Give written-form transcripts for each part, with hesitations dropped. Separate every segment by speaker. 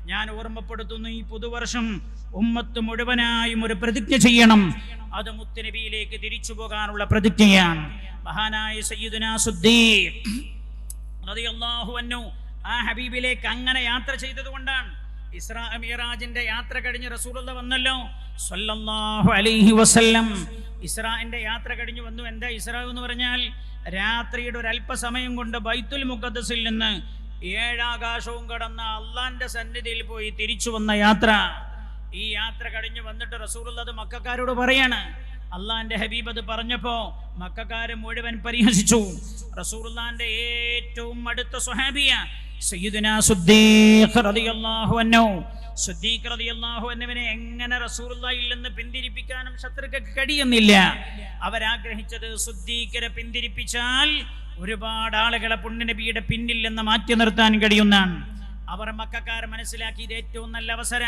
Speaker 1: ഞാൻ ഓർമ്മപ്പെടുത്തുന്നു, ഈ പുതുവർഷം ഉമ്മത്ത് മുഴുവനായും ഒരു പ്രതിജ്ഞ ചെയ്യണം. അത് മുത്തുനബിയിലേക്ക് തിരിച്ചു പോകാനുള്ള പ്രതിജ്ഞയാണ്. മഹാനായ സയ്യിദുനാ സിദ്ദീഖ് റളിയല്ലാഹു അൻഹു ആ ഹബീബിലേക്ക് അങ്ങനെ യാത്ര ചെയ്തത് കൊണ്ടാണ്. ഇസ്രാ മിഅ്റാജിന്റെ യാത്ര കഴിഞ്ഞ് റസൂലുള്ളാഹി വന്നല്ലോ സ്വല്ലല്ലാഹു അലൈഹി വസല്ലം. ഇസ്രാഇന്റെ യാത്ര കഴിഞ്ഞു വന്നു. എന്താ ഇസ്രാ എന്ന് പറഞ്ഞാൽ? രാത്രിയുടെ ഒരു അല്പസമയം കൊണ്ട് ബൈത്തുൽ മുഖദ്ദസിൽ നിന്ന് 7 ആകാശവും കടന്ന അള്ളാന്റെ സന്നിധിയിൽ പോയി തിരിച്ചു വന്ന യാത്ര. ഈ യാത്ര കഴിഞ്ഞു വന്നിട്ട് റസൂലുള്ളാഹി മക്കക്കാരോട് പറയാണ്. അള്ളാന്റെ ഹബീബ് അത് പറഞ്ഞപ്പോ മക്കക്കാരെ മുഴുവൻ പരിഹസിച്ചു. റസൂലുള്ളാഹിന്റെ ഏറ്റവും അടുത്ത സ്വഹാബിയ സയ്യിദുനാ സിദ്ദീഖ് റളിയല്ലാഹു അൻഹു. സിദ്ദീഖ് റളിയല്ലാഹു അൻഹുവിനെ എങ്ങനെ റസൂലുള്ളാഹിയിൽ നിന്ന് പിന്തിരിപ്പിക്കാനും ശത്രുക്കൾക്ക് കഴിയുന്നില്ല. അവരാഗ്രഹിച്ചത് സിദ്ദീഖിനെ പിന്തിരിപ്പിച്ചാൽ ഒരുപാട് ആളുകളെ പുണ്യനബിയുടെ പിന്നിൽ നിന്ന് മാറ്റി നിർത്താൻ കഴിയുന്നതാണ്. അവർ മക്കക്കാർ മനസ്സിലാക്കി ഇത് ഏറ്റവും നല്ല അവസര.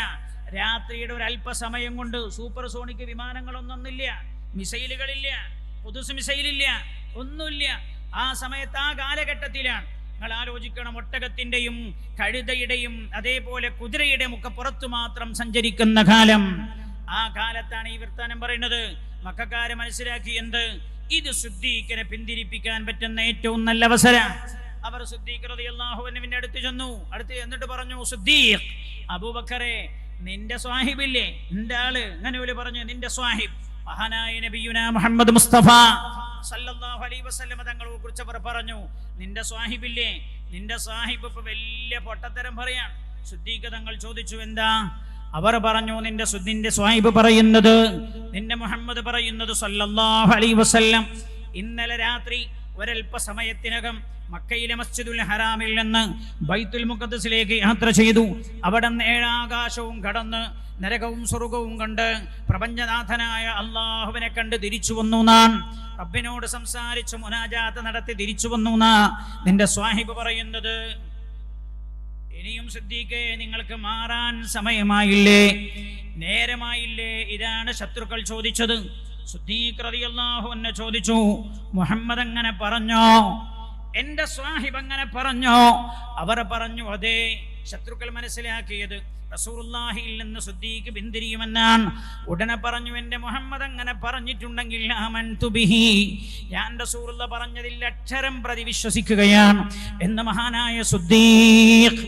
Speaker 1: രാത്രിയുടെ ഒരു അല്പസമയം കൊണ്ട് സൂപ്പർസോണിക് വിമാനങ്ങളൊന്നുമില്ല, മിസൈലുകളില്ല, പുതുസ് മിസൈലില്ല, ഒന്നുമില്ല. ആ സമയത്ത് ആ കാലഘട്ടത്തിലാണ്. നിങ്ങൾ ആലോചിക്കണം, ഒട്ടകത്തിന്റെയും കഴുതയുടെയും അതേപോലെ കുതിരയുടെയും ഒക്കെ പുറത്തു മാത്രം സഞ്ചരിക്കുന്ന കാലം. ആ കാലത്താണ് ഈ വർത്താനം പറയുന്നത്. മക്കക്കാരെ മനസ്സിലാക്കി എന്ത്? ഇത് സിദ്ദീഖിനെ പിന്തിരിപ്പിക്കാൻ പറ്റുന്ന ഏറ്റവും നല്ല അവസര. അവർ സിദ്ദീഖ് റളിയല്ലാഹു അൻഹുവിന്റെ അടുത്ത് ചെന്നു. എന്നിട്ട് പറഞ്ഞു, സിദ്ദീഖ്, അബൂബക്കറെ, നിന്റെ സ്വാഹിബില്ലേ, നിന്റെ ആള്, അങ്ങനെ പറഞ്ഞു, നിന്റെ സ്വാഹിബ് മഹാനായ നബിയുനാ മുഹമ്മദ് മുസ്തഫ സല്ലല്ലാഹു അലൈഹി വസല്ലം തങ്ങളെ കുറിച്ച് അവർ പറഞ്ഞു, നിന്റെ സ്വാഹിബില്ലേ, നിന്റെ സാഹിബ് ഇപ്പൊ വലിയ പൊട്ടത്തരം പറയാൻ. സിദ്ദീഖ് തങ്ങൾ ചോദിച്ചു, എന്താ? അവർ പറഞ്ഞു, നിന്റെ സ്വാഹിബ് പറയുന്നത്, നിന്റെ മുഹമ്മദ് പറയുന്നത് സല്ലല്ലാഹു അലൈഹി വസല്ലം ഇന്നലെ രാത്രി ഒരൽപ്പ സമയത്തിനകം മക്കയിലെ മസ്ജിദുൽ ഹറാമിൽ നിന്ന് ബൈത്തുൽ മുഖദ്ദസിലേക്ക് യാത്ര ചെയ്തു. അവിടെ 7 ആകാശവും കടന്ന് നരകവും സ്വർഗവും കണ്ട് പ്രപഞ്ചനാഥനായ അള്ളാഹുവിനെ കണ്ട് തിരിച്ചു വന്നു. നാൻ റബ്ബിനോട് സംസാരിച്ചു മുനാജാത്ത് നടത്തി തിരിച്ചു വന്നു. നിന്റെ സ്വാഹിബ് പറയുന്നത്, ഇനിയും സിദ്ദീഖേ, നിങ്ങൾക്ക് മാറാൻ സമയമായില്ലേ, നേരമായില്ലേ? ഇതാണ് ശത്രുക്കൾ ചോദിച്ചത്. സിദ്ദീഖ് റളിയല്ലാഹു അൻഹു ചോദിച്ചു, മുഹമ്മദ് അങ്ങനെ പറഞ്ഞോ? എന്റെ സ്വാഹിബ് അങ്ങനെ പറഞ്ഞോ? അവർ പറഞ്ഞു, അതെ. ശത്രുക്കൾ മനസ്സിലാക്കിയത് റസൂലുള്ളാഹിയിൽ നിന്ന് സിദ്ദീഖ് പിന്തിരിയുമെന്നാണ്. ഉടനെ പറഞ്ഞു, എന്റെ മുഹമ്മദ് അങ്ങനെ പറഞ്ഞിട്ടുണ്ടെങ്കിൽ ആമൻതു ബിഹി, ഞാൻ റസൂലുള്ളാഹി പറഞ്ഞതിൽ അക്ഷരം പ്രതി വിശ്വസിക്കുകയാണ് എന്ന് മഹാനായ സിദ്ദീഖ്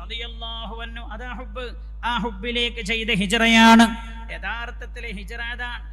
Speaker 1: റളിയല്ലാഹു അൻഹു. അതാ ഹുബ്ബ്. ആ ഹുബ്ബിലേക്ക് ചെയ്ത ഹിജ്റയാണ് യഥാർത്ഥത്തിലെ ഹിജ്റ. അതാണ്